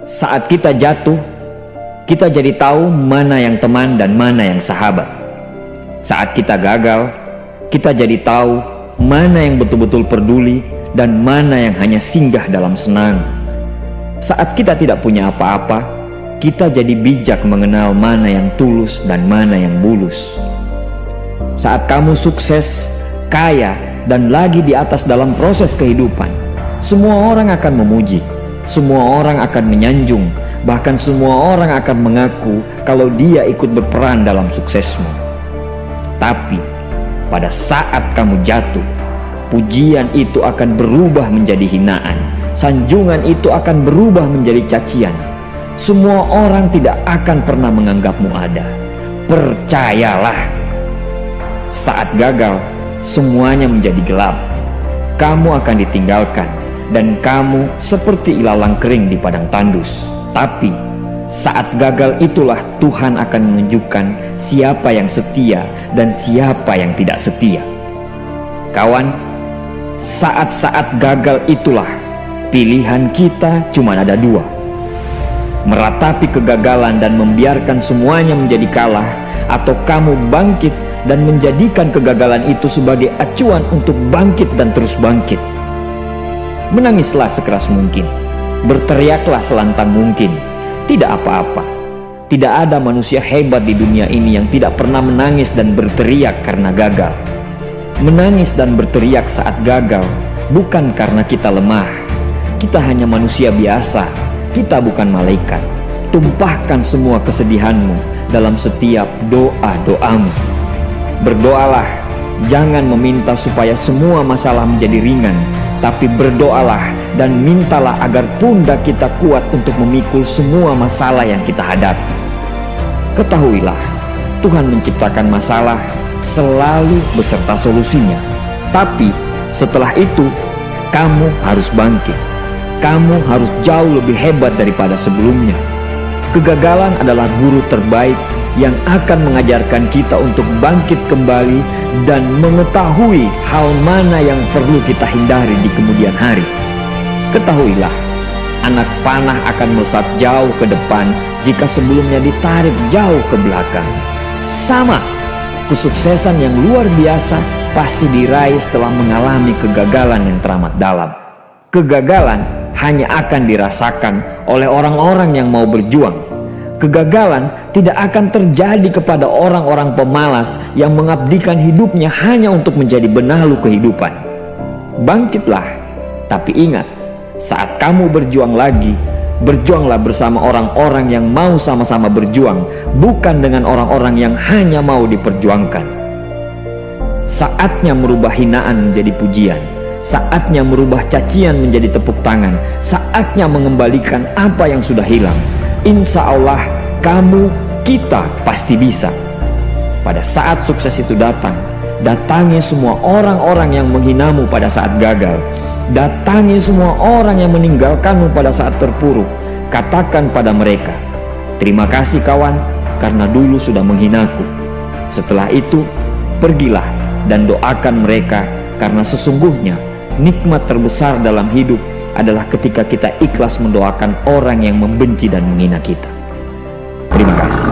Saat kita jatuh, kita jadi tahu mana yang teman dan mana yang sahabat. Saat kita gagal, kita jadi tahu mana yang betul-betul peduli dan mana yang hanya singgah dalam senang. Saat kita tidak punya apa-apa, kita jadi bijak mengenal mana yang tulus dan mana yang bulus. Saat kamu sukses, kaya, dan lagi di atas dalam proses kehidupan, semua orang akan memuji, semua orang akan menyanjung, bahkan semua orang akan mengaku kalau dia ikut berperan dalam suksesmu. Tapi pada saat kamu jatuh, pujian itu akan berubah menjadi hinaan, sanjungan itu akan berubah menjadi cacian. Semua orang tidak akan pernah menganggapmu ada. Percayalah, saat gagal, semuanya menjadi gelap. Kamu akan ditinggalkan dan kamu seperti ilalang kering di padang tandus. Tapi saat gagal itulah Tuhan akan menunjukkan siapa yang setia dan siapa yang tidak setia. Kawan, saat-saat gagal itulah pilihan kita cuma ada dua: meratapi kegagalan dan membiarkan semuanya menjadi kalah, atau kamu bangkit dan menjadikan kegagalan itu sebagai acuan untuk bangkit dan terus bangkit. Menangislah sekeras mungkin, berteriaklah selantang mungkin. Tidak apa-apa. Tidak ada manusia hebat di dunia ini yang tidak pernah menangis dan berteriak karena gagal. Menangis dan berteriak saat gagal bukan karena kita lemah. Kita hanya manusia biasa. Kita bukan malaikat. Tumpahkan semua kesedihanmu dalam setiap doa-doamu. Berdoalah, jangan meminta supaya semua masalah menjadi ringan, tapi berdoalah dan mintalah agar pundak kita kuat untuk memikul semua masalah yang kita hadapi. Ketahuilah, Tuhan menciptakan masalah selalu beserta solusinya. Tapi setelah itu, kamu harus bangkit. Kamu harus jauh lebih hebat daripada sebelumnya. Kegagalan adalah guru terbaik yang akan mengajarkan kita untuk bangkit kembali dan mengetahui hal mana yang perlu kita hindari di kemudian hari. Ketahuilah, anak panah akan melesat jauh ke depan jika sebelumnya ditarik jauh ke belakang. Sama, kesuksesan yang luar biasa pasti diraih setelah mengalami kegagalan yang teramat dalam. Kegagalan hanya akan dirasakan oleh orang-orang yang mau berjuang. Kegagalan tidak akan terjadi kepada orang-orang pemalas yang mengabdikan hidupnya hanya untuk menjadi benalu kehidupan. Bangkitlah, tapi ingat, saat kamu berjuang lagi, berjuanglah bersama orang-orang yang mau sama-sama berjuang, bukan dengan orang-orang yang hanya mau diperjuangkan. Saatnya merubah hinaan menjadi pujian. Saatnya merubah cacian menjadi tepuk tangan. Saatnya mengembalikan apa yang sudah hilang. Insya Allah kamu, kita pasti bisa. Pada saat sukses itu datang, datangi semua orang-orang yang menghinamu pada saat gagal. Datangi semua orang yang meninggalkanmu pada saat terpuruk. Katakan pada mereka, terima kasih kawan, karena dulu sudah menghinaku. Setelah itu, pergilah dan doakan mereka, karena sesungguhnya nikmat terbesar dalam hidup adalah ketika kita ikhlas mendoakan orang yang membenci dan menghina kita. Terima kasih.